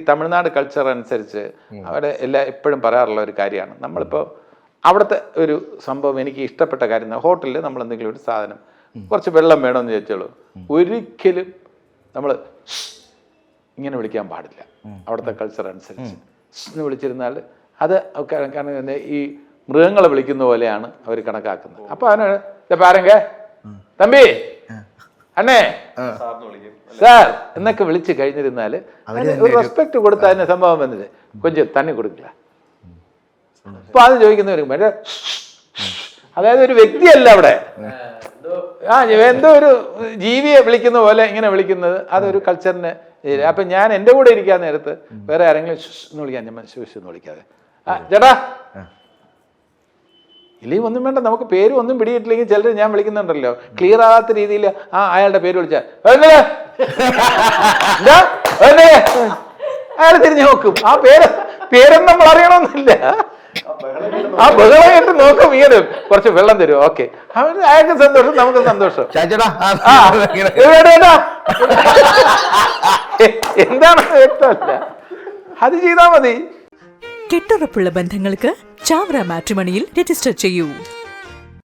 Tamil Nadu culture അനുസരിച്ച് അവിടെ എപ്പോഴും പറയാറുള്ള ഒരു കാര്യമാണ്. നമ്മളിപ്പോൾ അവിടുത്തെ ഒരു സംഭവം എനിക്ക് ഇഷ്ടപ്പെട്ട കാര്യം, ഹോട്ടലിൽ നമ്മൾ എന്തെങ്കിലും ഒരു സാധനം കുറച്ച് വെള്ളം വേണമെന്ന് ചോദിച്ചോളൂ, ഒരിക്കലും നമ്മൾ ഇങ്ങനെ വിളിക്കാൻ പാടില്ല. അവിടുത്തെ കൾച്ചർ അനുസരിച്ച് എന്ന് വിളിച്ചിരുന്നാൽ അത് കാരണം ഈ മൃഗങ്ങളെ വിളിക്കുന്ന പോലെയാണ് അവർ കണക്കാക്കുന്നത്. അപ്പോൾ അവന് പാരങ്ക തമ്പി അണ്ണേ സാർ എന്നൊക്കെ വിളിച്ച് കഴിഞ്ഞിരുന്നാൽ ഒരു റെസ്പെക്ട് കൊടുത്ത അതിന് സംഭവം വന്നത് കൊഞ്ചം തണ്ണി കൊടുക്കില്ല. അപ്പൊ അത് ചോദിക്കുന്നവരും മറ്റേ അതായത് ഒരു വ്യക്തിയല്ല അവിടെ, എന്തോ ഒരു ജീവിയെ വിളിക്കുന്ന പോലെ ഇങ്ങനെ വിളിക്കുന്നത് അതൊരു കൾച്ചറിന്. അപ്പൊ ഞാൻ എൻ്റെ കൂടെ ഇരിക്കാൻ നേരത്ത് വേറെ ആരെങ്കിലും എന്ന് വിളിക്കാൻ ഞാൻ എന്ന് വിളിക്കാതെ ചേട്ടാ ഇല്ലെങ്കിൽ ഒന്നും വേണ്ട, നമുക്ക് പേര് ഒന്നും പിടിയിട്ടില്ലെങ്കിൽ ചിലർ ഞാൻ വിളിക്കുന്നുണ്ടല്ലോ ക്ലിയർ ആകാത്ത രീതിയിൽ അയാളുടെ പേര് വിളിച്ചാൽ അയാൾ തിരിഞ്ഞു നോക്കും. ആ പേരൊന്നും നമ്മൾ അറിയണമെന്നില്ല. ആ ബഹളം കേട്ട് നോക്കും, ഇങ്ങനെ കുറച്ച് വെള്ളം തരും. ഓക്കെ, അവന് അയാൾക്ക് സന്തോഷം, നമുക്ക് സന്തോഷം. എന്താണ് വ്യക്തമല്ല, അത് ചെയ്താൽ മതി. കെട്ടുറപ്പുള്ള ബന്ധങ്ങൾക്ക് ചാവറ മാട്രിമണിയിൽ രജിസ്റ്റർ ചെയ്യൂ.